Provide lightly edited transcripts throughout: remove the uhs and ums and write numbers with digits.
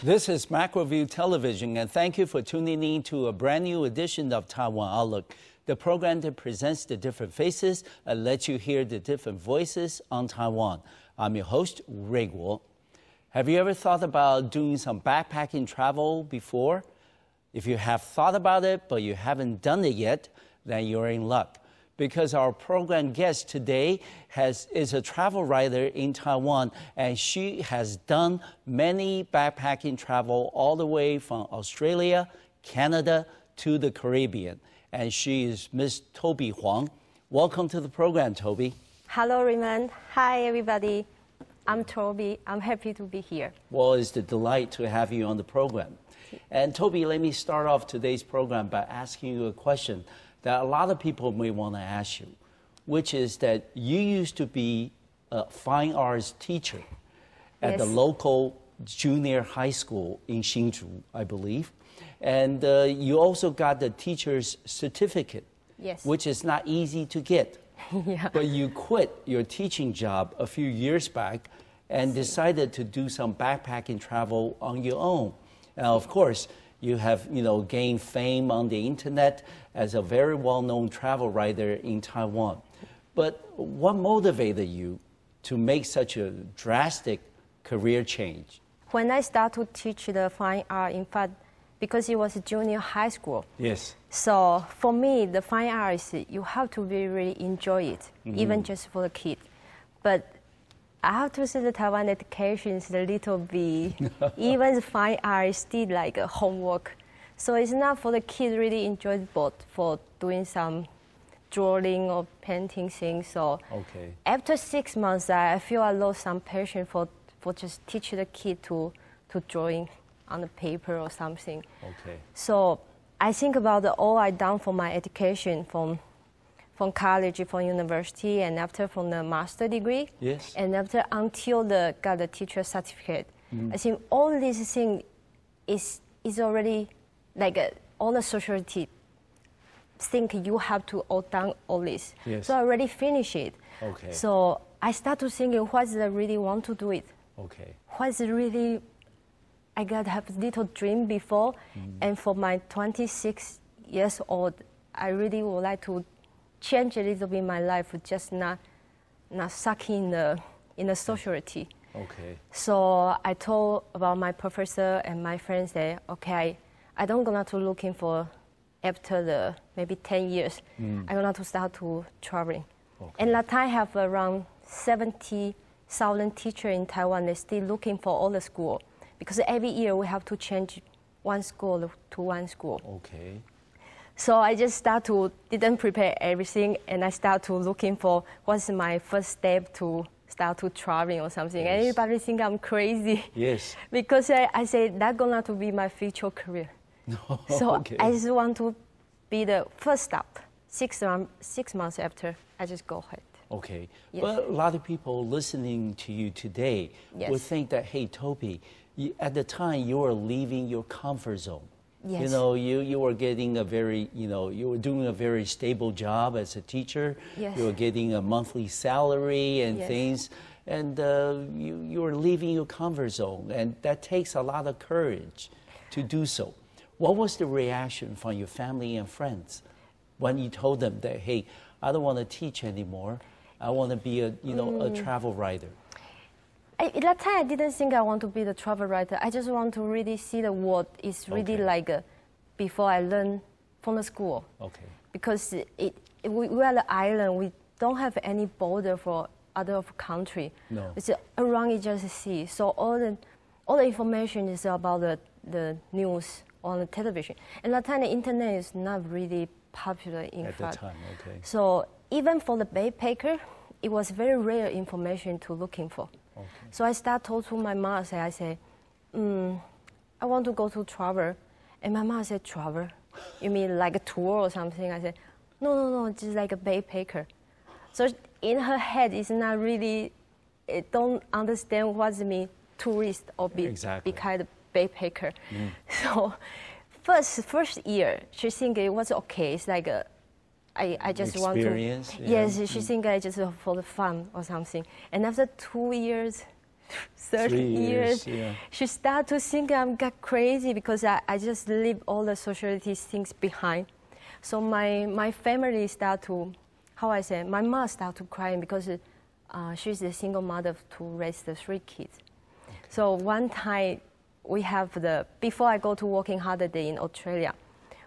This is MacroView Television, and thank you for tuning in to a brand new edition of Taiwan Outlook, the program that presents the different faces and lets you hear the different voices on Taiwan. I'm your host, Ray Guo. Have you ever thought about doing some backpacking travel before? If you have thought about it, but you haven't done it yet, then you're in luck. Because our program guest today is a travel writer in Taiwan, and she has done many backpacking travel all the way from Australia, Canada, to the Caribbean. And she is Miss Toby Huang. Welcome to the program, Toby. Hello, Raymond. Hi, everybody. I'm Toby. I'm happy to be here. Well, it's a delight to have you on the program. And Toby, let me start off today's program by asking you a question that a lot of people may want to ask you, which is that you used to be a fine arts teacher at the local junior high school in Hsinchu, I believe. And you also got the teacher's certificate, which is not easy to get. But you quit your teaching job a few years back and decided to do some backpacking travel on your own. Now, of course, you have, gained fame on the internet as a very well-known travel writer in Taiwan. But what motivated you to make such a drastic career change? When I started to teach the fine art, in fact, because it was a junior high school. Yes. So for me, the fine arts, you have to really enjoy it, even just for the kid. But I have to say the Taiwan education is a little bit, even the fine art is still like a homework. So it's not for the kids really enjoyable for doing some drawing or painting things. So after 6 months, I feel I lost some passion for just teaching the kid to drawing on the paper or something. So I think about all I done for my education from college, from university, and after from the master degree, and after until got the teacher certificate. I think all these things is already like all the society think you have to all done all this. So I already finished it. So I start to thinking, what's I really want to do it? What's really I got to have a little dream before, and for my 26 years old, I really would like to change a little bit my life, just not stuck in the society. So I told about my professor and my friends that I don't gonna to looking for after the maybe 10 years. I'm gonna to start to traveling. And that time I have around 70,000 teachers in Taiwan. They're still looking for all the school because every year we have to change one school to one school. So I just didn't prepare everything, and I start to looking for what's my first step to start to traveling or something. And everybody think I'm crazy. Because I say that's gonna to be my future career. So I just want to be the first stop. 6 months after, I just go ahead. But a lot of people listening to you today would think that, hey, Toby, at the time you were leaving your comfort zone. You were getting a very, you were doing a very stable job as a teacher. You were getting a monthly salary and things. And you were leaving your comfort zone. And that takes a lot of courage to do so. What was the reaction from your family and friends when you told them that, hey, I don't want to teach anymore. I want to be a travel writer? At that time, I didn't think I want to be the travel writer. I just want to really see the world is really like before I learned from the school. Because we are the island. We don't have any border for other country. It's around it just sea. So all the information is about the news on the television. And at that time, the internet is not really popular in fact. At the time, So even for the backpacker, it was very rare information to looking for. So I start talk to my mom. I say, I want to go to travel. And my mom said, travel? You mean like a tour or something? I said, no, just like a backpacker. So in her head, it's not really, don't understand what it means tourist or be kind of backpacker. So first year, she think it was okay. It's like I just want to. Yes, she think I just for the fun or something. And after 2 years, 30 years. Yeah. She started to think I'm got crazy because I just leave all the sociality things behind. So my family start to, my mom start to crying because she's a single mother to raise the 3 kids. Okay. So one time we have before I go to working holiday in Australia,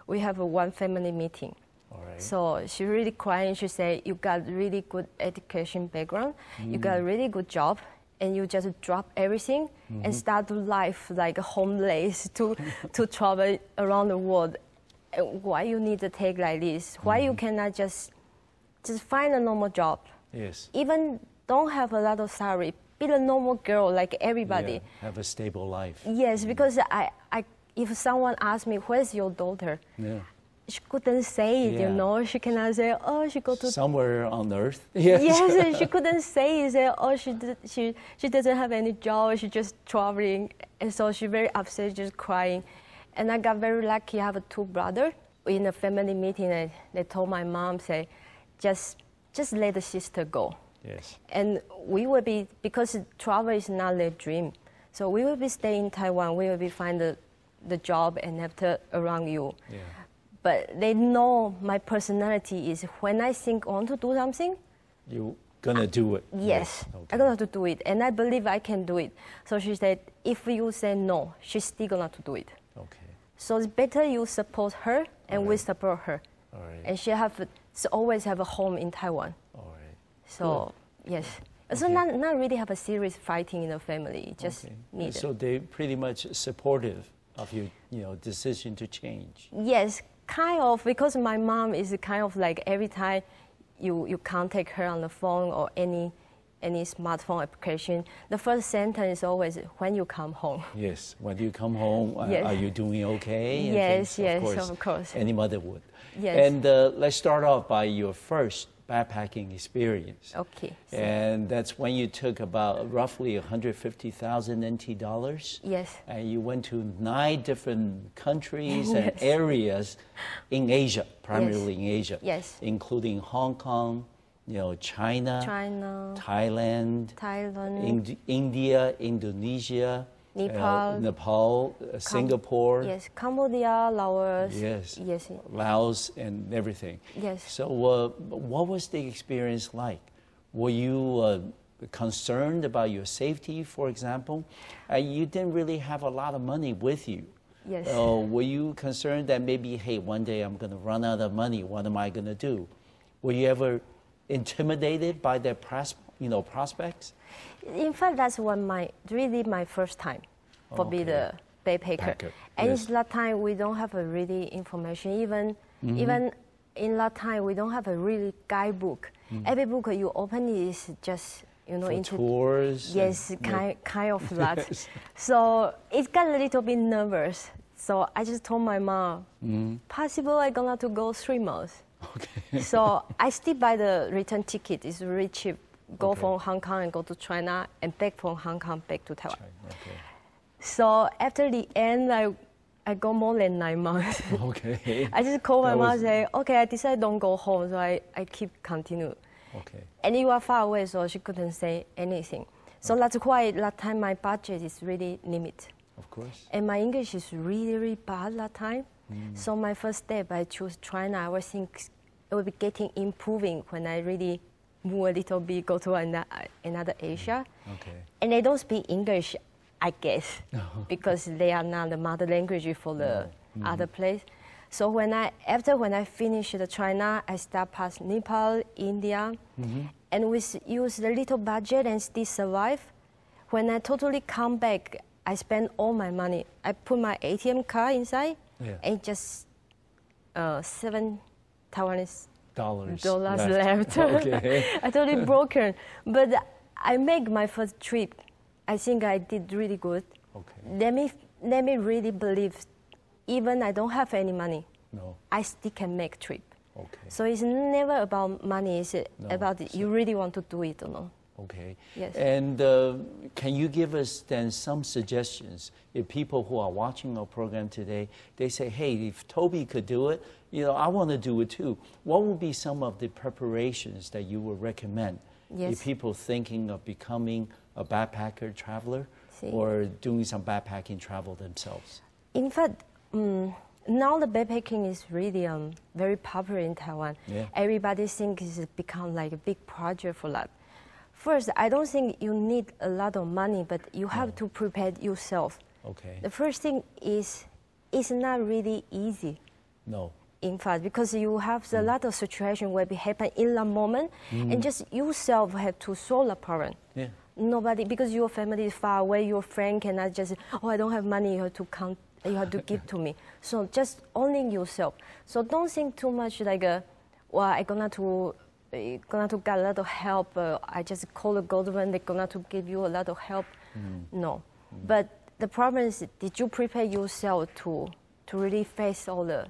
we have one family meeting. All right. So she really crying. She said, "You got really good education background. You got a really good job, and you just drop everything and start to life like a homeless to travel around the world. Why you need to take like this? Why you cannot just find a normal job? Yes. Even don't have a lot of salary. Be a normal girl like everybody. Yeah, have a stable life. Yes, because if someone asks me, where's your daughter? Yeah. She couldn't say it, Yeah. you know. She cannot say, oh, she go to somewhere on earth. Yes. Yes, she couldn't say it. Say, oh, she doesn't have any job. She's just traveling, and so she's very upset, just crying. And I got very lucky. I have 2 brothers. In a family meeting, they told my mom, say, just let the sister go. Yes. And we will be, because travel is not their dream, so we will be staying in Taiwan. We will be find the job and after around you. Yeah. But they know my personality is when I think I want to do something, You're gonna do it. yes, Okay. I'm gonna to do it, and I believe I can do it. So she said, if you say no, she's still gonna to do it. Okay. So it's better you support her, and we support her. All right. And she always have a home in Taiwan. All right. So yes, so Okay. not really have a serious fighting in the family. Just Okay. need. So they pretty much supportive of your decision to change. Yes, kind of, because my mom is kind of like every time you contact her on the phone or any smartphone application, the first sentence is always, when you come home. Yes. When you come home, Yes. are you doing okay? And Yes, things, yes, of course. Any mother would. Yes. And let's start off by your first backpacking experience. Okay. So, And that's when you took about roughly 150,000 NT dollars. yes. And you went to 9 different countries and Yes. areas in Asia, primarily in Asia. Yes. Including Hong Kong, China, Thailand, India, Indonesia, Nepal, Singapore. Yes, Cambodia, Laos. Yes. Yes. Laos and everything. Yes. So what was the experience like? Were you concerned about your safety, for example? You didn't really have a lot of money with you. Yes. Were you concerned that maybe, hey, one day I'm going to run out of money. What am I going to do? Were you ever intimidated by their prospects? In fact, that's really my first time for being the backpacker. And Yes. it's that time we don't have a really information. Even in that time, we don't have a really guidebook. Every book you open is just For into tours? yes, kind of that. So it got a little bit nervous. So I just told my mom, possible I'm gonna to go 3 months. Okay. So I still buy the return ticket. It's really cheap. Go from Hong Kong and go to China, and back from Hong Kong back to Taiwan. Okay. So after the end, I go more than 9 months. Okay. I just call my That mom was- and say, okay, I decided don't go home, so I keep continue. Okay. And you are far away, so she couldn't say anything. So that's why that time my budget is really limited. Of course. And my English is really, really bad that time. So my first step, I chose China. I was think it will be improving when I really move a little bit, go to another Asia. Okay. And they don't speak English, I guess, because they are not the mother language for the other place. So when I finished the China, I start past Nepal, India, and we use the little budget and still survive. When I totally come back, I spend all my money. I put my ATM card inside, and just 7 Taiwanese dollars left. Okay. I totally broken. But I make my first trip. I think I did really good. Okay. Let me really believe, even I don't have any money, No. I still can make trip. Okay. So it's never about money. It's about so- you really want to do it or not. Okay. Yes. And can you give us then some suggestions? If people who are watching our program today, they say, hey, if Toby could do it, I want to do it too. What would be some of the preparations that you would recommend Yes. if people thinking of becoming a backpacker traveler, or doing some backpacking travel themselves? In fact, now the backpacking is really very popular in Taiwan. Yeah. Everybody thinks it's become like a big project for that. First, I don't think you need a lot of money, but you have to prepare yourself. Okay. The first thing is, it's not really easy. No. In fact, because you have a lot of situations where it happen in the moment, and just yourself have to solve the problem. Yeah. Nobody, because your family is far away, your friend cannot just, oh, I don't have money, you have to count, you have to give to me. So just owning yourself. So don't think too much like, well, I'm gonna to get a lot of help. I just call the government, they're gonna to give you a lot of help. No. But the problem is, did you prepare yourself to really face all the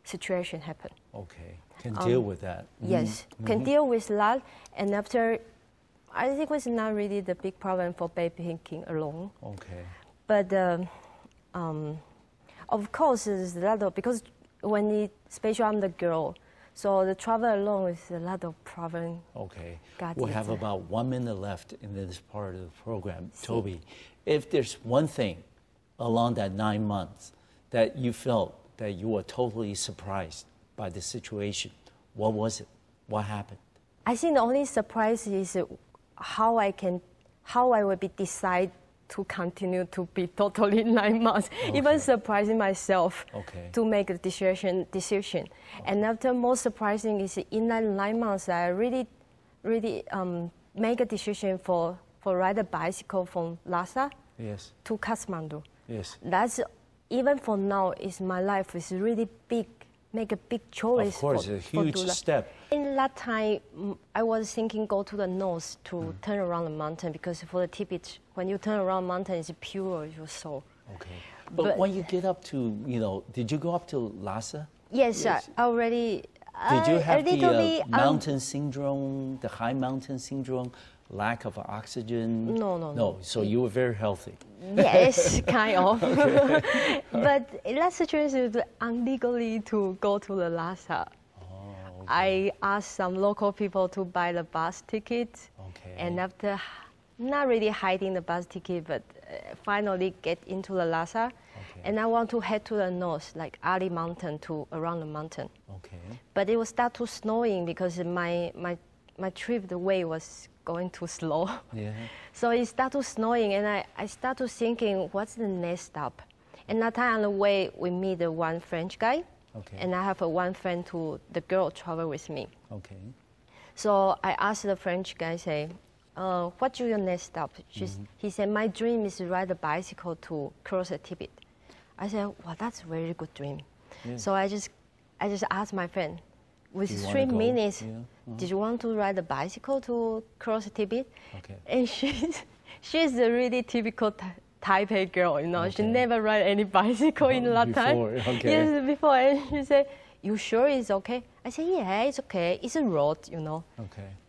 situation happen? Okay. Can deal with that. Yes, can deal with that. And after, I think it was not really the big problem for backpacking alone. Okay. But of course, there's a lot of, because especially I'm the girl, so the travel alone is a lot of problem. Okay. We have about 1 minute left in this part of the program. Toby, if there's one thing along that 9 months that you felt that you were totally surprised by the situation, what was it? What happened? I think the only surprise is how I will be decide to continue to be totally 9 months, even surprising myself to make a decision. And after most surprising is in that 9 months, I really make a decision for ride a bicycle from Lhasa to Kathmandu. Yes. That's, even for now, is my life is really big, make a big choice. Of course, a huge step. In that time, I was thinking go to the north to turn around the mountain, because for the Tibet, when you turn around mountain, it's pure your soul. Okay. But when you get up to, did you go up to Lhasa? Yes, I already. Did you have the mountain syndrome, the high mountain syndrome, lack of oxygen? No. So you were very healthy. Yes, kind of. But in that situation, it was illegally to go to the Lhasa. I asked some local people to buy the bus ticket, and after not really hiding the bus ticket, but finally get into the Lhasa, and I want to head to the north, like Ali Mountain, to around the mountain. But it will start to snowing because my trip, the way was going too slow. So it started snowing, and I started thinking, what's the next stop? And that time on the way, we meet one French guy. And I have one friend the girl travel with me. So I asked the French guy, say, what's your next stop? He said, my dream is to ride a bicycle to cross the Tibet. I said, well, that's a very good dream. So I just asked my friend, with 3 minutes, did you want to ride a bicycle to cross the Tibet? And she's a really typical Taipei girl, she never ride any bicycle in that time. Yes, before. And she said, you sure it's okay? I said, yeah, it's okay. It's a road,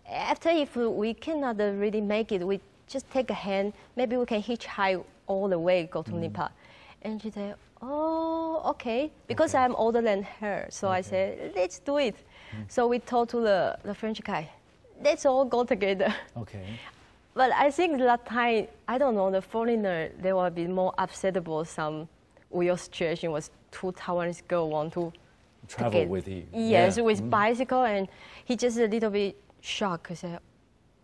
After, if we cannot really make it, we just take a hand. Maybe we can hitchhike all the way, go to Nepal. And she said, oh, okay. Because I'm older than her. So I said, let's do it. So we told to the French guy, let's all go together. But I think that time, I don't know, the foreigner, they will be more upsettable. Some weird situation was 2 Taiwanese girls want to travel with you. Yes, with bicycle, and he just a little bit shocked. He said,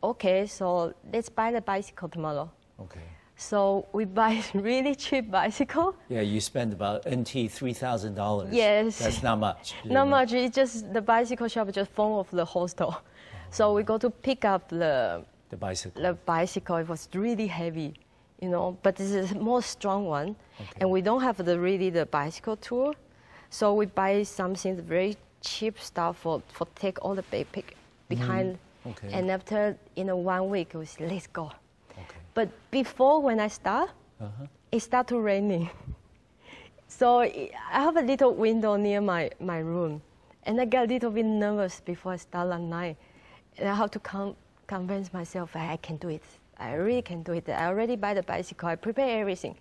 okay, so let's buy the bicycle tomorrow. So we buy really cheap bicycle. Yeah, you spend about NT $3,000. Yes. That's not much. Not much. It's just the bicycle shop just phone of the hostel. So we go to pick up the bicycle. The bicycle, it was really heavy, but this is a more strong one. And we don't have the bicycle tour. So we buy something very cheap stuff for take all the backpack behind. And after, 1 week, we said, let's go. But before, when I start, it started raining. So I have a little window near my room. And I got a little bit nervous before I start at night. And I have to convince myself I can do it. I really can do it. I already buy the bicycle. I prepare everything.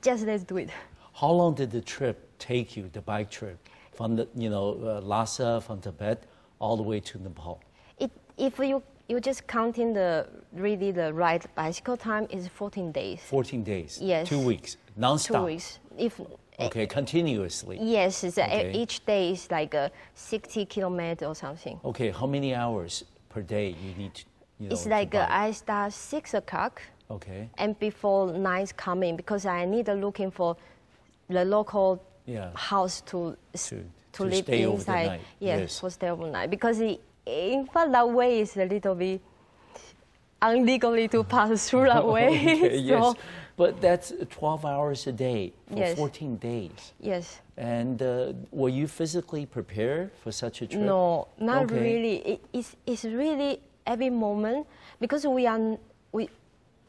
Just let's do it. How long did the trip take you, the bike trip, from Lhasa, from Tibet, all the way to Nepal? If you you just counting the ride bicycle time is 14 days. 14 days. Yes. 2 weeks, non-stop. 2 weeks. Okay, continuously. Yes, Okay. each day is like 60 kilometers or something. Okay, how many hours per day you need to, It's to like bike? I start 6 o'clock. Okay. And before night's coming, because I need looking for the local house to live stay inside. over the night. Yes, for stay overnight. Because in fact that way is a little bit illegally to pass through that way. Okay, so, yes. But that's 12 hours a day for Yes. 14 days. Yes. And were you physically prepared for such a trip? No, not Okay. really. It's really every moment, because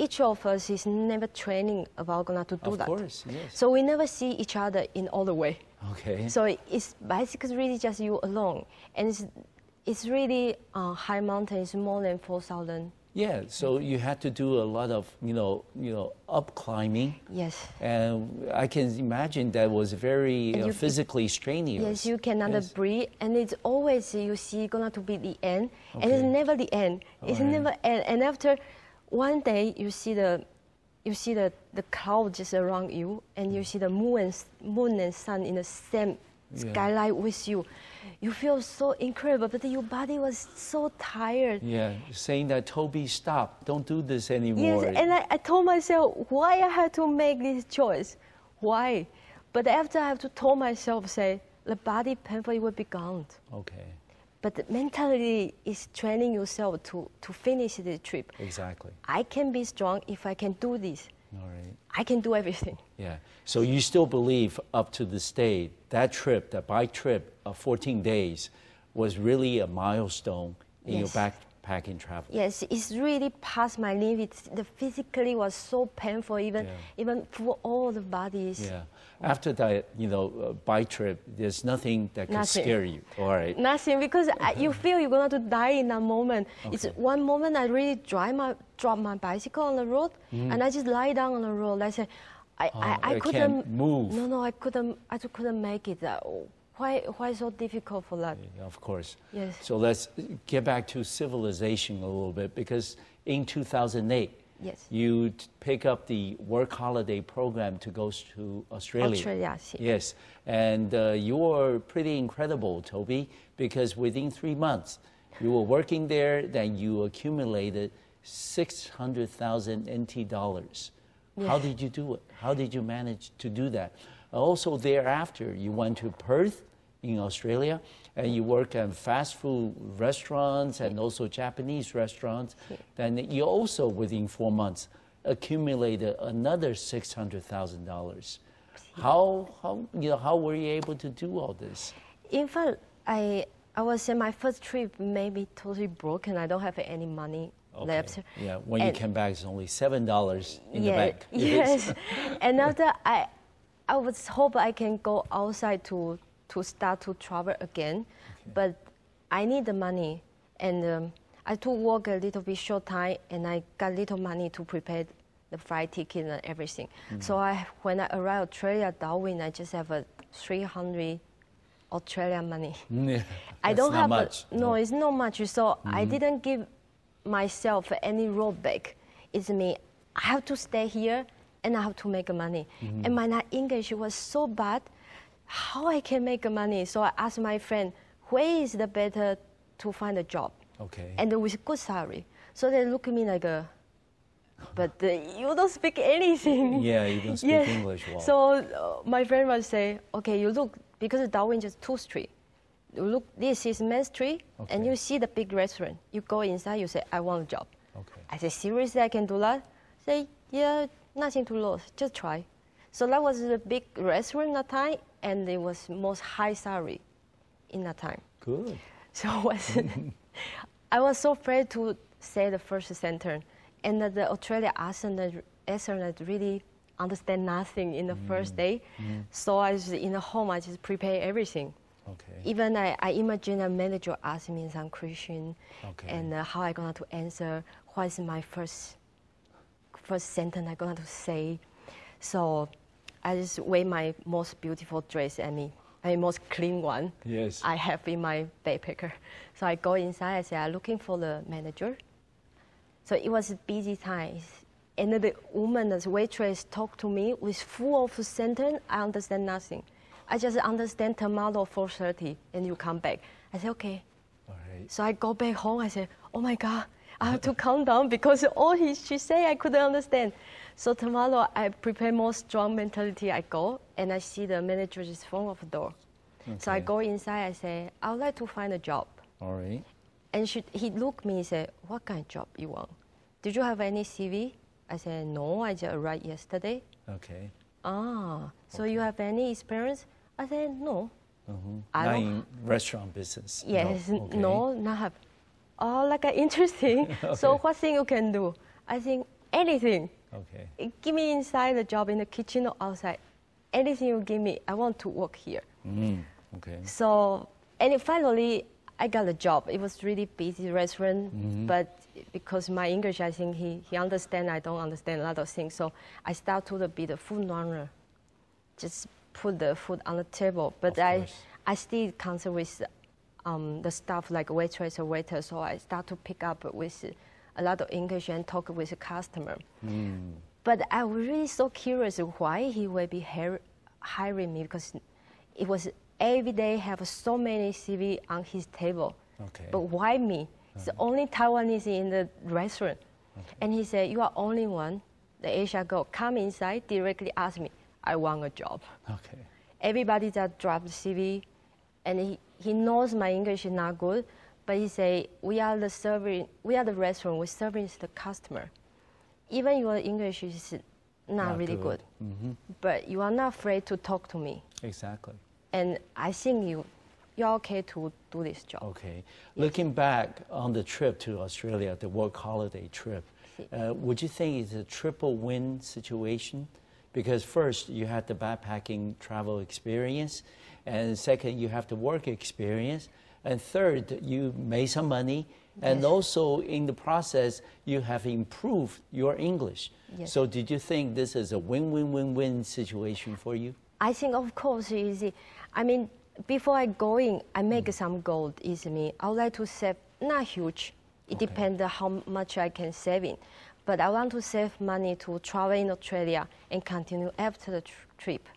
each of us is never training about gonna to do Of that. course, yes. So we never see each other in all the way. Okay. So it's basically really just you alone, and it's really high mountain. It's more than 4,000. Yeah, so you had to do a lot of, up climbing. Yes. And I can imagine that was very And you- physically strenuous. Yes, you cannot Yes. breathe, and it's always you see gonna to be the end, and it's Okay. never the end. It's Alright. never end. And after one day, you see the cloud just around you, and you see the moon and sun in the same skyline with you. You feel so incredible, but your body was so tired. Yeah, saying that, Toby, stop, don't do this anymore. Yes, and I told myself, why I had to make this choice? Why? But after I have to tell myself, say, the body painfully will be gone. Okay, But the mentality is training yourself to finish the trip. exactly. I can be strong if I can do this. All right. I can do everything. Yeah. So you still believe up to this day that trip, that bike trip of 14 days, was really a milestone in your Yes. backpacking travel? Yes, it's really past my limits. The physically was so painful, even for all the bodies. Yeah. After that, bike trip, there's nothing that can Nothing. scare you. All right. Nothing, because you feel you're going to die in that moment. It's Okay. one moment I really drop my bicycle on the road, and I just lie down on the road. I say, I it couldn't can't move. No, I just couldn't make it. Why so difficult for that? Yeah, of course. Yes. So let's get back to civilization a little bit, because in 2008, Yes. you pick up the work holiday program to go to Australia. Australia, Yes, and you were pretty incredible, Toby, because within 3 months, you were working there, then you accumulated 600,000 NT dollars. How Yes. did you do it? How did you manage to do that? Also, thereafter, you went to Perth in Australia, and you work in fast food restaurants and also Japanese restaurants. Then you also, within 4 months, accumulated another $600,000. How were you able to do all this? In fact, I was saying my first trip maybe totally broken. I don't have any money left. Yeah, when you came back, it's only $7 in the bank. Yes. And after I was hope I can go outside to start to travel again, but I need the money, and I took work a little bit short time, and I got little money to prepare the flight ticket and everything. So when I arrived Australia, Darwin, I just have a 300 Australian money. Yeah, I don't that's have not much. no, it's not much. So I didn't give myself any road back. It's me. I have to stay here, and I have to make money. And my English was so bad. How I can make money? So I asked my friend, where is the better to find a job? Okay. And with good salary. So they look at me like, but you don't speak anything. Yeah, you don't speak English well. So my friend would say, okay, you look, because Darwin just 2 street. You look, this is Main Street, and you see the big restaurant. You go inside, you say, I want a job. Okay. I say, seriously, I can do that? Say, yeah, nothing to lose, just try. So that was the big restaurant that time, and it was most high salary in that time. Good. So I was so afraid to say the first sentence, and the Australian accent really understand nothing in the first day. So I was in the home, I just prepare everything. Okay. Even I imagine a manager asking me some question, Okay. and how I gonna to answer. What is my first sentence I gonna to say? So I just wear my most beautiful dress, I mean most clean one. Yes. I have in my backpacker. So I go inside. I say I'm looking for the manager. So it was busy times. And the woman, the waitress, talked to me with full of sentence. I understand nothing. I just understand tomorrow 4:30, and you come back. I said, okay. All right. So I go back home. I said, oh my God, I have to calm down because all she said I couldn't understand. So tomorrow I prepare more strong mentality. I go and I see the manager is in front of the door. Okay. So I go inside. I say, I would like to find a job. All right. And he looked at me and said, what kind of job you want? Did you have any CV? I said, no, I just arrived yesterday. Okay. Ah, so you have any experience? I said, no. Not in restaurant business? Yes, no, okay. no, not have. Oh, like interesting. Okay. So what thing you can do? I think anything. Okay. Give me inside the job in the kitchen or outside. Anything you give me, I want to work here. Okay. So, and finally, I got a job. It was really busy restaurant, but because my English, I think he understand, I don't understand a lot of things. So I start to be the food runner, just put the food on the table. But I still concern with the staff like waitress or waiter. So I start to pick up with a lot of English and talk with the customer. But I was really so curious why he will be hiring me, because it was every day have so many CV on his table. Okay. But why me? It's the only Taiwanese in the restaurant. Okay. And he said, you are only one, the Asia girl, come inside, directly ask me, I want a job. Okay. Everybody just dropped the CV, and he knows my English is not good, but he say, we are the restaurant, we're serving the customer. Even your English is not really good. But you are not afraid to talk to me. Exactly. And I think you're okay to do this job. Okay. Yes. Looking back on the trip to Australia, the work holiday trip, would you think it's a triple win situation? Because first, you had the backpacking travel experience, and second, you have the work experience, and third, you made some money, and also in the process, you have improved your English. Yes. So did you think this is a win-win-win-win situation for you? I think, of course, easy. I mean, before I go in, I make some goal. Is me. I would like to save, not huge. It depends how much I can save in. But I want to save money to travel in Australia and continue after the trip.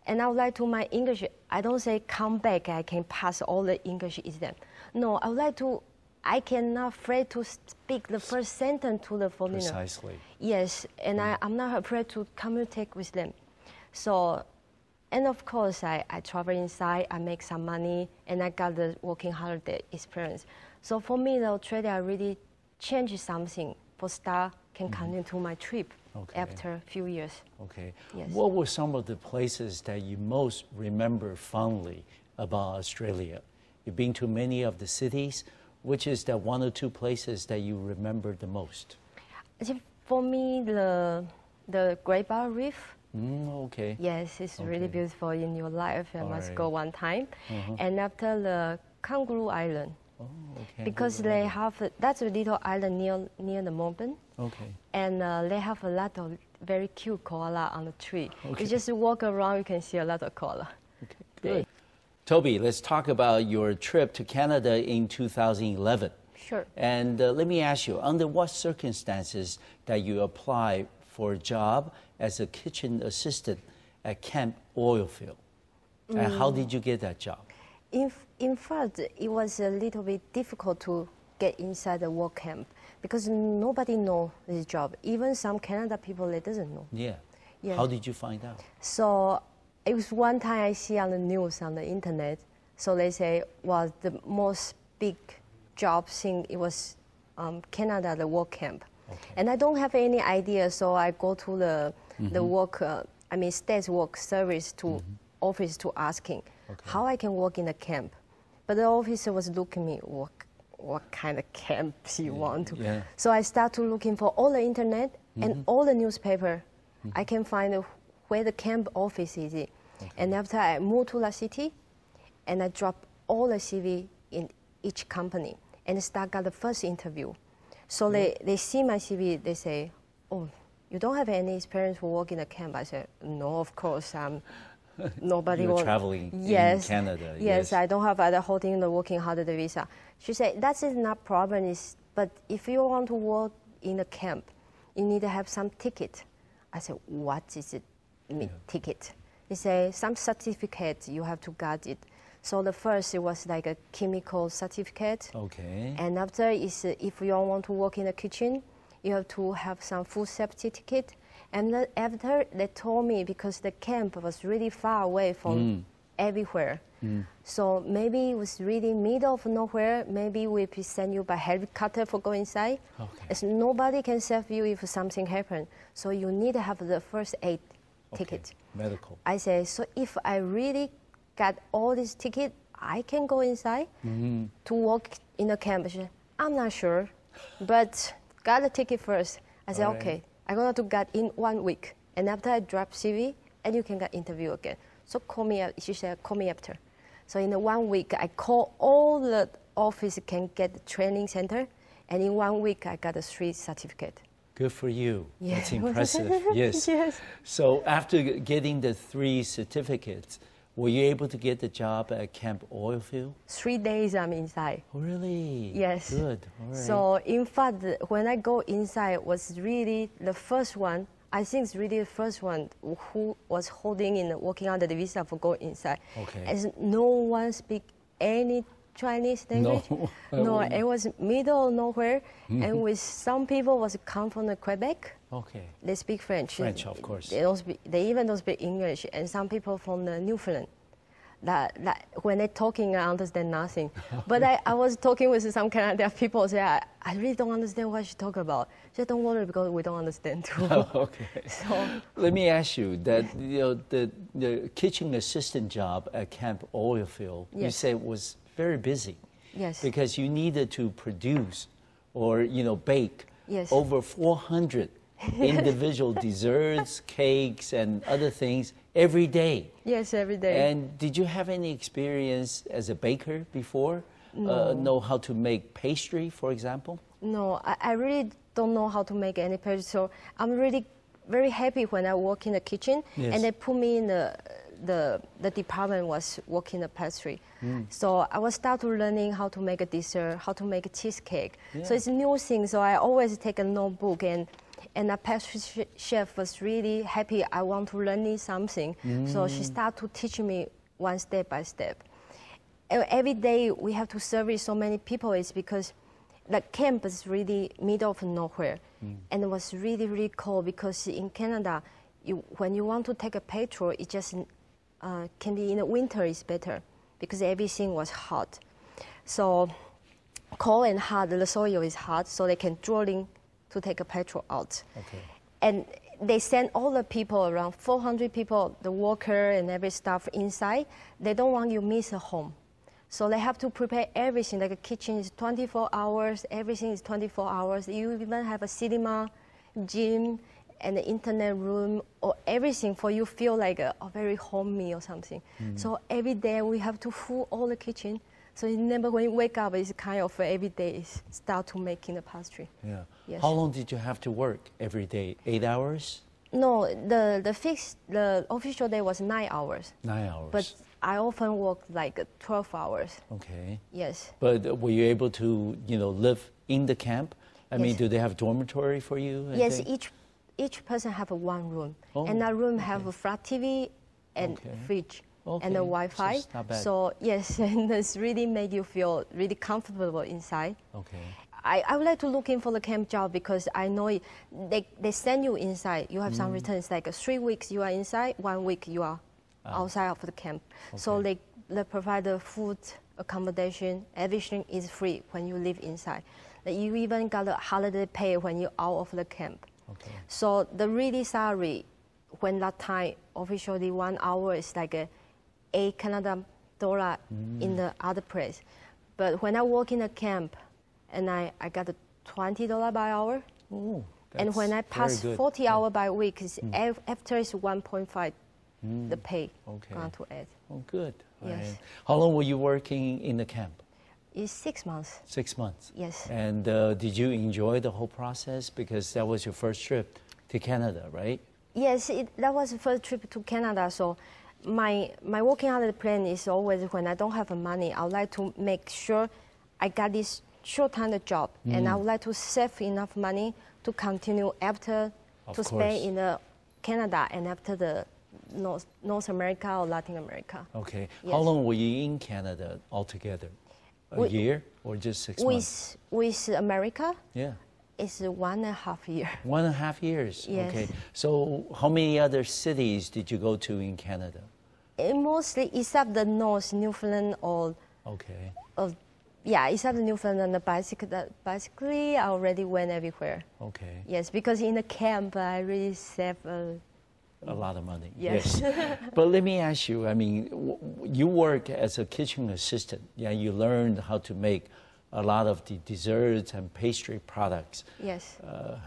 And I would like to my English, I don't say come back, I can pass all the English exam. No, I would like to, I cannot afraid to speak the first sentence to the foreigner. Precisely. Yes, and I'm not afraid to communicate with them. So, and of course, I travel inside, I make some money, and I got the working holiday experience. So for me, the Australia really changed something. For start, can continue to my trip after a few years. Okay. Yes. What were some of the places that you most remember fondly about Australia? You've been to many of the cities. Which is the one or two places that you remember the most? I think for me, the Great Barrier Reef. Okay. Yes, it's really beautiful in your life. You must go one time. And after the Kangaroo Island. Oh, okay. Because they have, that's a little island near the Melbourne. Okay. And they have a lot of very cute koala on the tree. Okay. You just walk around, you can see a lot of koala. Okay, good. Toby, let's talk about your trip to Canada in 2011. Sure. And let me ask you, under what circumstances that you applied for a job as a kitchen assistant at Camp Oilfield? And how did you get that job? In fact, it was a little bit difficult to get inside the work camp because nobody knows this job. Even some Canada people, they doesn't know. Yeah. Yes. How did you find out? So it was one time I see on the news on the internet. So they say, well, the most big job thing, it was Canada, the work camp. Okay. And I don't have any idea, so I go to the work, States Work Service to office to asking how I can work in the camp. But the officer was looking at me, what kind of camp you want to? Yeah. So I start to looking for all the internet and all the newspaper. I can find where the camp office is. Okay. And after I moved to the city, and I drop all the CV in each company and start got the first interview. So they see my CV, they say, oh, you don't have any experience for working in a camp? I said, no, of course, nobody You're wants. traveling in Canada. Yes, I don't have other holding the working holiday visa. She said, that is not problem, but if you want to work in the camp, you need to have some ticket. I said, what is it? Ticket? He said, some certificate, you have to get it. So the first, it was like a chemical certificate. Okay. And after is if you don't want to work in the kitchen, you have to have some food safety ticket. And then after, they told me, because the camp was really far away from everywhere. So maybe it was really middle of nowhere. Maybe we send you by helicopter for go inside. Okay. As nobody can save you if something happens. So you need to have the first aid ticket. Medical. I say, so if I really got all this ticket, I can go inside to work in the camp. She said, I'm not sure, but got the ticket first. I said, okay, I'm going to get in 1 week. And after I drop CV, and you can get interview again. So call me, she said, call me after. So in the 1 week, I call all the office can get the training center. And in 1 week, I got a 3 certificate. Good for you. Yeah. That's impressive. Yes. Yes. So after getting the 3 certificates, were you able to get the job at Camp Oilfield? 3 days I'm inside. Oh, really? Yes. Good. All right. So in fact, when I go inside, was really the first one. I think it's really the first one who was holding in working under the visa for going inside. Okay. As no one speak any Chinese language. No. No, it was middle of nowhere, and with some people was come from the Quebec. Okay. They speak French. French, of course. They even don't speak English, and some people from the Newfoundland. That when they're talking, I understand nothing. But I was talking with some Canadian people. Say, I really don't understand what she talk about. She said, don't worry, because we don't understand too. Okay. So let me ask you that the kitchen assistant job at Camp Oilfield, you Yes. said was very busy. Yes. Because you needed to produce or bake Yes. over 400 individual desserts, cakes, and other things every day. Yes, every day. And did you have any experience as a baker before? No. Know how to make pastry, for example? No, I really don't know how to make any pastry. So I'm really very happy when I work in the kitchen, Yes. and they put me in the department was working the pastry. So I was start to learning how to make a dessert, how to make a cheesecake. Yeah. So it's a new thing. So I always take a notebook, and the pastry chef was really happy. I want to learn something. So she started to teach me one step by step. And every day we have to service so many people is because the camp is really middle of nowhere. And it was really, really cold because in Canada, when you want to take a petrol, it just can be in the winter is better because everything was hot. So cold and hot, the soil is hot, so they can drilling to take a petrol out. Okay. And they send all the people, around 400 people, the worker and every staff inside. They don't want you miss a home. So they have to prepare everything, like a kitchen is 24 hours, everything is 24 hours. You even have a cinema, gym, and the internet room, or everything for you feel like a very homey or something. So every day we have to fill all the kitchen. So you never, when you wake up, it's kind of every day start to making the pastry. Yeah. Yes. How long did you have to work every day? 8 hours? No, the official day was 9 hours. 9 hours. But I often work like 12 hours. Okay. Yes. But were you able to, live in the camp? I mean, Yes. do they have dormitory for you? and Yes, things? each person have one room. Oh, and that room have a flat TV and Okay. fridge Okay, and a so Wi-Fi. it's not bad. So yes, and it's really made you feel really comfortable inside. Okay. I would like to look in for the camp job because I know they send you inside. You have some returns, like 3 weeks you are inside, 1 week you are outside of the camp. So they provide the food, accommodation, everything is free when you live inside. You even got a holiday pay when you're out of the camp. Okay. So the really salary, when that time officially 1 hour is like $8 Canadian in the other place. But when I work in a camp, and I got a $20 by hour. Oh, And when I pass 40 hours by week, after is 1.5 the pay Okay. going to add. Oh, good. All Yes. right. How long were you working in the camp? It's 6 months. 6 months. Yes. And did you enjoy the whole process? Because that was your first trip to Canada, right? Yes, that was the first trip to Canada. So my working out of the plan is always when I don't have money, I would like to make sure I got this short-time job, and I would like to save enough money to continue after to spend in the Canada and after the North America or Latin America. Okay. Yes. How long were you in Canada altogether? A year or just 6 months? With America? Yeah. It's 1.5 years. 1.5 years. Yes. Okay. So how many other cities did you go to in Canada? Mostly except the North, Newfoundland or Okay. Except the Newfoundland. Basically, I already went everywhere. Okay. Yes, because in the camp I really saved a lot of money. Yes. But let me ask you, I mean, you work as a kitchen assistant. Yeah, you learned how to make a lot of the desserts and pastry products. Yes.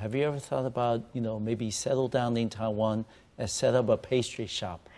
Have you ever thought about, maybe settle down in Taiwan and set up a pastry shop?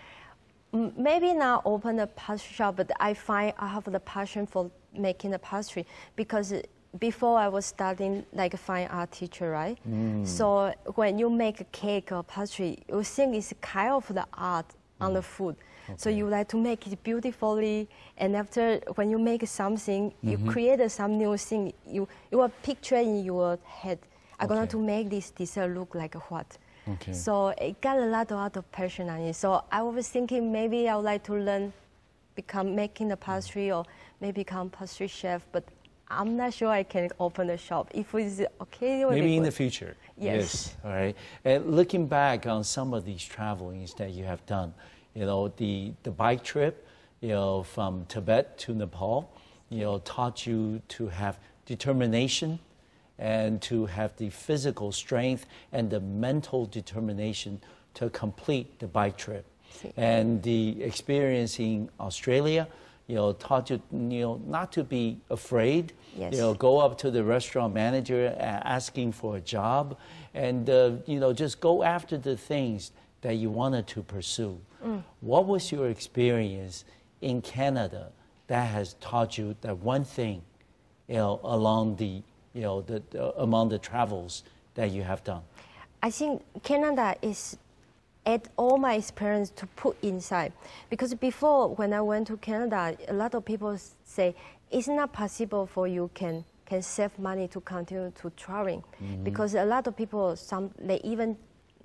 Maybe not open a pastry shop, but I find I have the passion for making the pastry because before I was studying like a fine art teacher, right? So when you make a cake or pastry, you think it's kind of the art on the food. Okay. So you like to make it beautifully, and after when you make something, you create some new thing. You are picture in your head. I'm going to make this dessert look like what? Okay. So it got a lot of passion on it. So I was thinking maybe I would like to learn, become making the pastry or maybe become pastry chef, but I'm not sure I can open a shop. If it's okay, it would maybe be in good. the future. Yes. All right. And looking back on some of these travelings that you have done, the bike trip, from Tibet to Nepal, taught you to have determination and to have the physical strength and the mental determination to complete the bike trip. And the experience in Australia, taught you, not to be afraid. Yes. Go up to the restaurant manager asking for a job, and just go after the things that you wanted to pursue. What was your experience in Canada that has taught you that one thing, along the, among the travels that you have done? I think Canada is add all my experience to put inside. Because before, when I went to Canada, a lot of people say, it's not possible for you can save money to continue to traveling. Because a lot of people, they even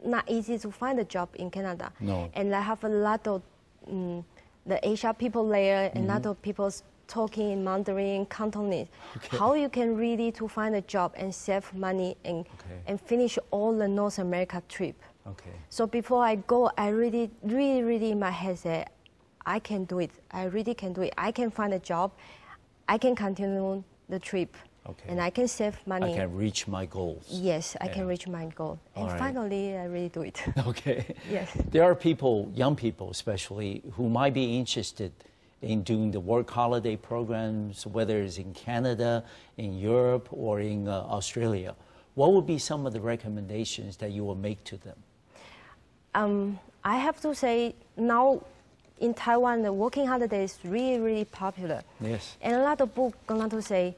not easy to find a job in Canada. No. And I have a lot of the Asia people there, and a lot of people talking in Mandarin, Cantonese. Okay. How you can really to find a job and save money and finish all the North America trip. Okay. So before I go, I really in my head say, I can do it. I really can do it. I can find a job. I can continue the trip. Okay. And I can save money. I can reach my goals. Yes, I can reach my goal. And finally, I really do it. Okay. Yes. There are people, young people especially, who might be interested in doing the work holiday programs, whether it's in Canada, in Europe, or in Australia. What would be some of the recommendations that you will make to them? I have to say, now in Taiwan, the working holiday is really popular. Yes. And a lot of books going to say,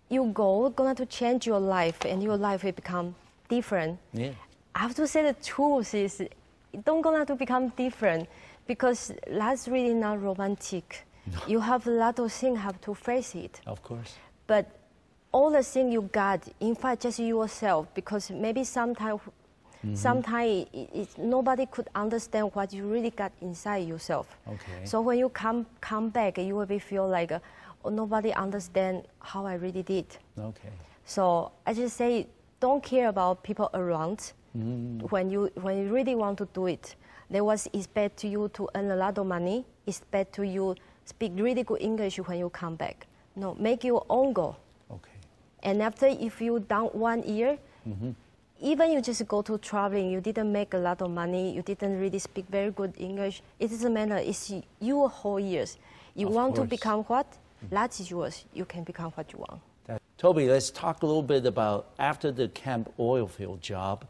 you go, going to change your life, and your life will become different. Yeah. I have to say the truth is, it don't going to become different, because that's really not romantic. No. You have a lot of things, have to face it. Of course. But all the things you got, in fact, just yourself, because maybe sometimes nobody could understand what you really got inside yourself. Okay. So when you come back, you will feel like, nobody understand how I really did. Okay. So I just say, don't care about people around. When you really want to do it, they was expect to you to earn a lot of money, expect to you speak really good English when you come back. No, make your own goal. Okay. And after, if you done 1 year, even you just go to traveling, you didn't make a lot of money, you didn't really speak very good English, it doesn't matter, it's your whole years. You want to become what? That is yours. You can become what you want. Toby, let's talk a little bit about after the camp oil field job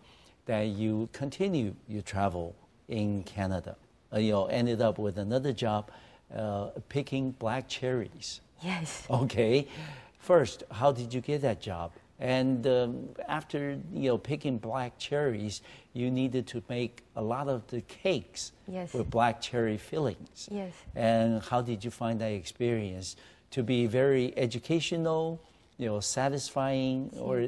that you continue your travel in Canada. Ended up with another job picking black cherries. Yes. Okay. First, how did you get that job? And after picking black cherries, you needed to make a lot of the cakes with black cherry fillings. Yes. And how did you find that experience to be very educational, satisfying, or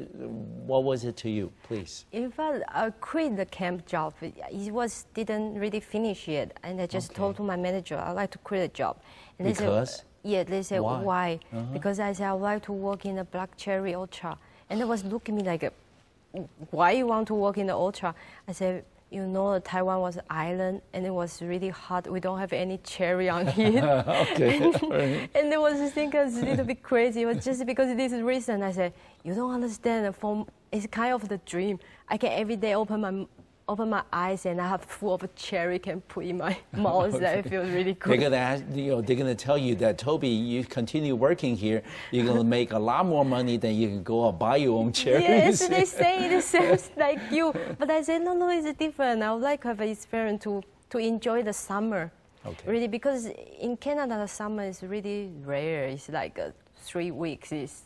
what was it to you, please? In fact, I quit the camp job. It didn't really finish yet, and I just told my manager I'd like to quit the job. And Because? They said why? Because I said I would like to work in a black cherry orchard, and they was looking at me like, why you want to work in the orchard? I said, Taiwan was an island, and it was really hot. We don't have any cherry on here. And they was thinking it's a little bit crazy. It was just because of this reason. I said, you don't understand. It's kind of the dream. I can every day open my eyes and I have full of cherry can put in my mouth. I feel really good. They're gonna tell you that, Toby, you continue working here, you're gonna make a lot more money than you can go out buy your own cherries. Yes, they say it sounds like you, but I say no, it's different. I would like to have an experience to enjoy the summer. Really, because in Canada the summer is really rare. It's like 3 weeks is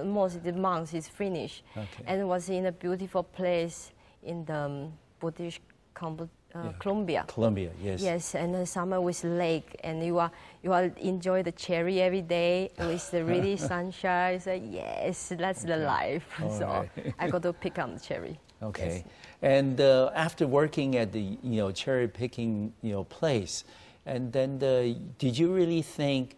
most of the month is finished, and it was in a beautiful place in the British Columbia. Columbia, yes. Yes, and the summer with lake, and you are enjoy the cherry every day with the really sunshine. So yes, that's the life. So I got to pick up the cherry. Okay, and after working at the cherry picking place, and then did you really think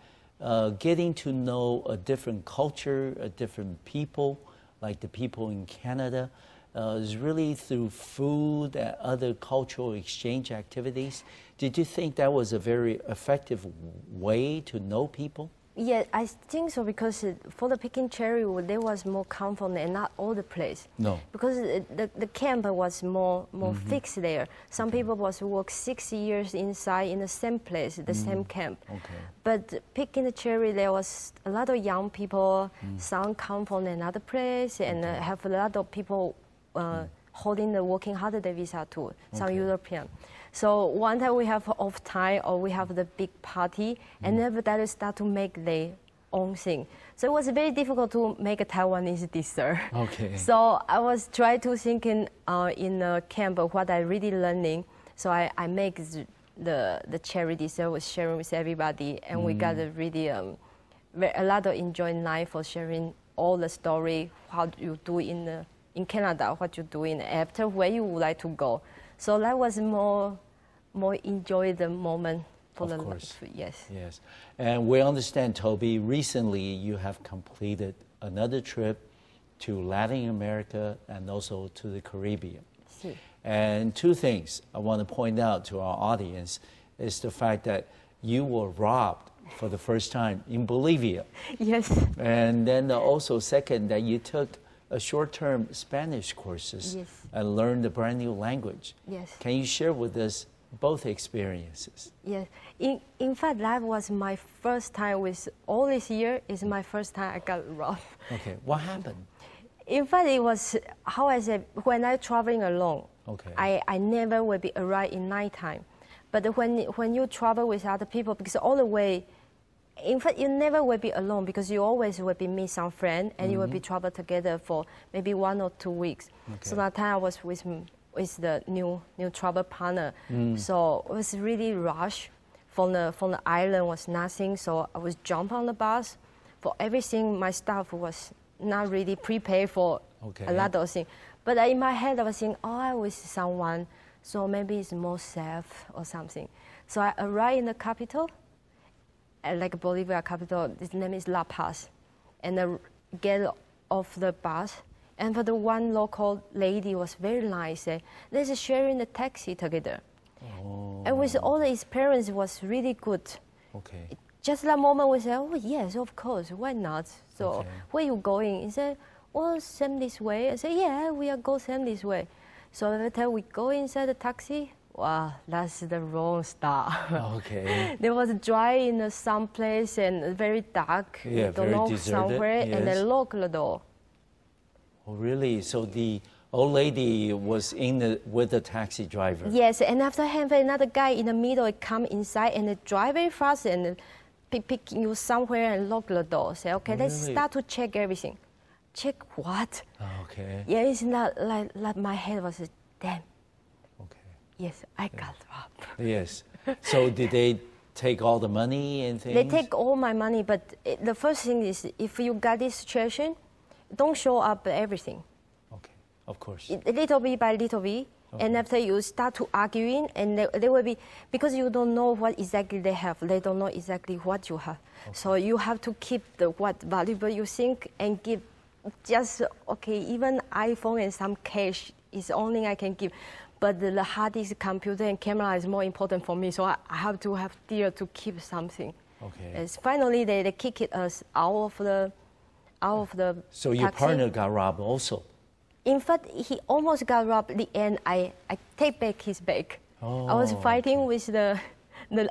getting to know a different culture, a different people, like the people in Canada? Is really through food and other cultural exchange activities. Did you think that was a very effective way to know people? Yeah, I think so, because for the picking cherry, there was more comfort and not all the place. No. Because the camp was more fixed there. Some people was work 6 years inside in the same place, the same camp. But picking the cherry, there was a lot of young people, some come from another place, and have a lot of people holding the working holiday visa too, some European. So one time we have off time or we have the big party, and everybody start to make their own thing. So it was very difficult to make a Taiwanese dessert. So I was trying to think in the camp what I really learning. So I make the cherry dessert, was sharing with everybody, and we got a really a lot of enjoying life for sharing all the story, how you do in Canada, what you doing after, where you would like to go. So that was more enjoy the moment for the life. Yes. And we understand, Toby, recently you have completed another trip to Latin America and also to the Caribbean. And two things I want to point out to our audience is the fact that you were robbed for the first time in Bolivia. Yes. And then also second, that you took a short-term Spanish courses and learned a brand new language. Can you share with us both experiences? Yes. In fact, that was my first time with all this year. Is my first time I got robbed. What happened? In fact, it was how I said, when I traveling alone. I never will be arrive in nighttime. But when you travel with other people, because all the way, in fact, you never will be alone, because you always will be meet some friend, and you will be travel together for maybe 1 or 2 weeks. So that time I was with the new travel partner. So it was really rush. From the island was nothing. So I was jump on the bus. For everything, my stuff was not really prepared for a lot of things. But in my head, I was thinking, I was someone, so maybe it's more safe or something. So I arrived in the capital. Like Bolivia capital, his name is La Paz, and I get off the bus, and for the one local lady was very nice. Let's sharing the taxi together, and with all the experience was really good. Just that moment we said, yes, of course, why not? So where you going? He said, same this way. I said, yeah, we are go same this way. So every time we go inside the taxi, wow, that's the wrong start. There was dry in some place and very dark. Yeah, very know deserted. Somewhere, and they lock the door. Oh, really? So the old lady was with the taxi driver. Yes, and after having another guy in the middle come inside and drive very fast and pick you somewhere and lock the door. Say, let's start to check everything. Check what? Yeah, it's not like my head was damn. Yes, I got robbed. Yes. So did they take all the money and things? They take all my money, but the first thing is, if you got this situation, don't show up everything. Okay, of course. Little bit by little bit. Okay. And after you start to arguing, and they will be, because you don't know what exactly they have, they don't know exactly what you have. Okay. So you have to keep the what valuable you think and give just, okay, even iPhone and some cash is only I can give. But the hard disk, computer, and camera is more important for me, so I have to have there to keep something. Okay. As finally, they kick us out of the So your taxi. partner got robbed also? In fact, he almost got robbed. At the end, I take back his bag. Oh, I was fighting okay. with the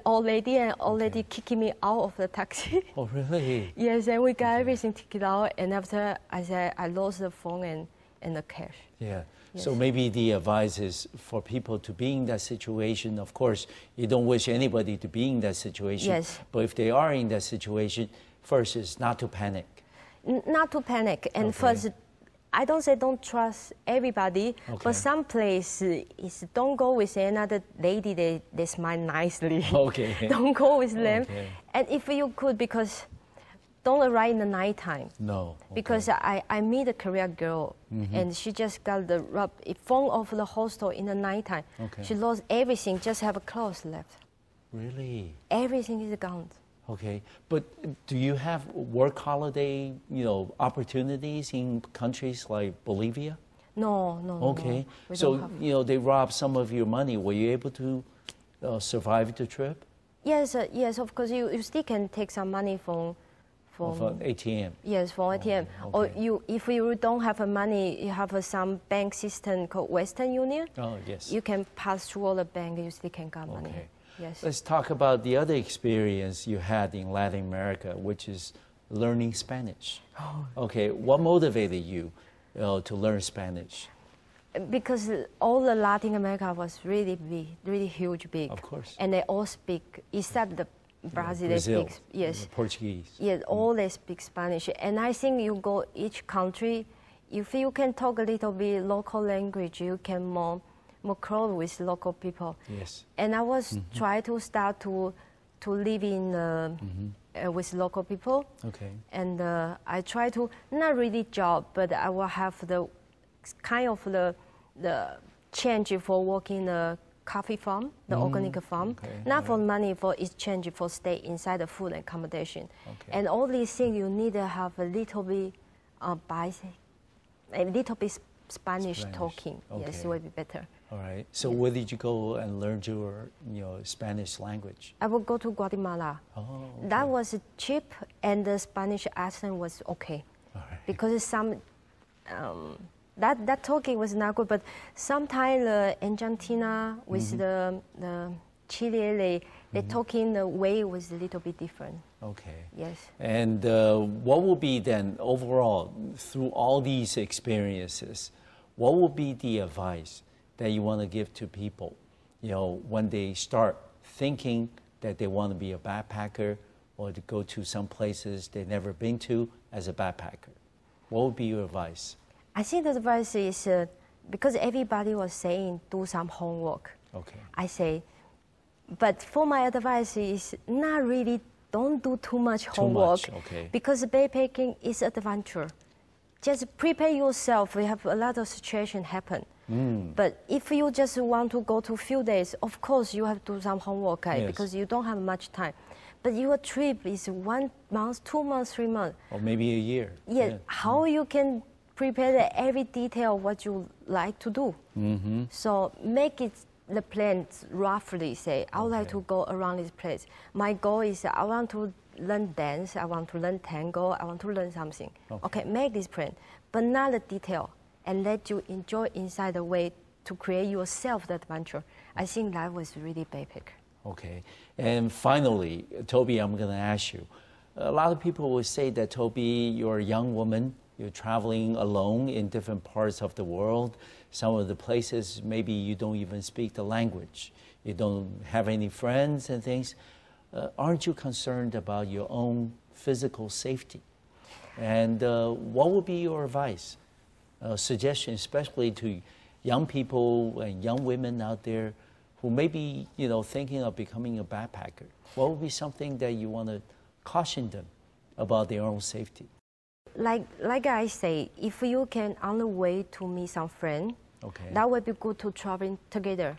old lady, and old lady kicking me out of the taxi. Oh, really? Yes, and we got everything taken out. And after I said I lost the phone and the cash. Yeah. Yes. So maybe the advice is for people to be in that situation. Of course, you don't wish anybody to be in that situation. Yes. But if they are in that situation, first is not to panic. Not to panic. And Okay. first, I don't say don't trust everybody, Okay. but some place is don't go with another lady they smile nicely. Okay. Don't go with them. Okay. And if you could, because don't arrive in the nighttime. No. Okay. Because I meet a Korean girl, and she just got the phone off the hostel in the nighttime. Okay. She lost everything, just have clothes left. Really? Everything is gone. Okay. But do you have work holiday, opportunities in countries like Bolivia? No. Okay. We So, don't have. they robbed some of your money. Were you able to survive the trip? Yes, yes, of course. You still can take some money from ATM? Yes, from ATM. okay. Or if you don't have money, you have some bank system called Western Union. Oh, yes. You can pass through all the bank. You still can get money. Okay. Yes. Let's talk about the other experience you had in Latin America, which is learning Spanish. Oh. Okay, what motivated you to learn Spanish? Because all the Latin America was really big, really huge, big. Of course. And they all speak, except the Brazil, they Brazil, speak, yes. Portuguese. Yes, all they speak Spanish. And I think you go each country, if you can talk a little bit local language, you can more close with local people. Yes. And I was trying to start to live in with local people. Okay. And I try to not really job, but I will have the kind of the change for working in a coffee farm, the organic farm. Okay, Not for money, for exchange, for stay inside the food and accommodation. Okay. And all these things you need to have a little bit Spanish talking. Okay. Yes, it will be better. All right. So where did you go and learn your Spanish language? I will go to Guatemala. Oh, okay. That was cheap, and the Spanish accent was okay. All right. Because some that talking was not good, but sometimes Argentina with the Chile, they talking the way was a little bit different. Okay. Yes. And what will be then overall through all these experiences? What will be the advice that you want to give to people, when they start thinking that they want to be a backpacker or to go to some places they've never been to as a backpacker? What would be your advice? I think the advice is because everybody was saying do some homework. Okay. I say, but for my advice is not really don't do too much homework. Okay. Because backpacking is adventure. Just prepare yourself. We have a lot of situations happen. But if you just want to go to a few days, of course you have to do some homework, Yes. because you don't have much time. But your trip is 1 month, 2 months, 3 months. Or maybe a year. Yeah. How you can prepare every detail what you like to do. So make it the plan roughly. Say I would like to go around this place. My goal is I want to learn dance. I want to learn tango. I want to learn something. Okay, make this plan, but not the detail, and let you enjoy inside the way to create yourself the adventure. I think that was really backpack. Okay. And finally, Toby, I'm going to ask you. A lot of people will say that, Toby, you're a young woman. You're traveling alone in different parts of the world. Some of the places, maybe you don't even speak the language. You don't have any friends and things. Aren't you concerned about your own physical safety? And what would be your advice, suggestion, especially to young people and young women out there who may be, thinking of becoming a backpacker, what would be something that you want to caution them about their own safety? Like I say, if you can on the way to meet some friend, that would be good to traveling together.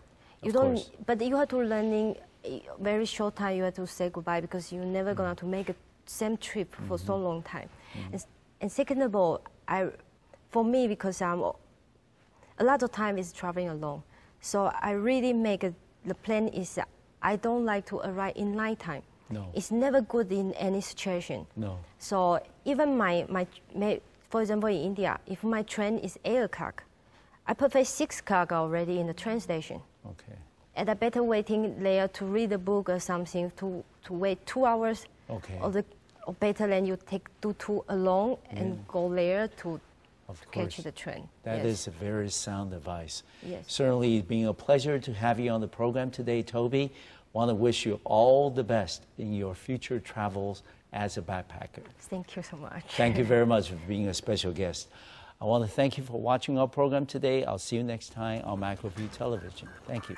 But you have to learn in a very short time. You have to say goodbye because you're never gonna to make a same trip for so long time. And second of all, for me, because a lot of time is traveling alone, so I really make the plan is I don't like to arrive in night time. No. It's never good in any situation. No. So even for example, in India, if my train is 8 o'clock, I prefer 6 o'clock already in the train station. Okay. And I better waiting there to read a book or something to wait 2 hours. Okay. Or better than you do two alone and go there to catch the train. That is a very sound advice. Yes. Certainly, it's been a pleasure to have you on the program today, Toby. Want to wish you all the best in your future travels as a backpacker. Thank you so much. Thank you very much for being a special guest. I want to thank you for watching our program today. I'll see you next time on Macroview Television. Thank you.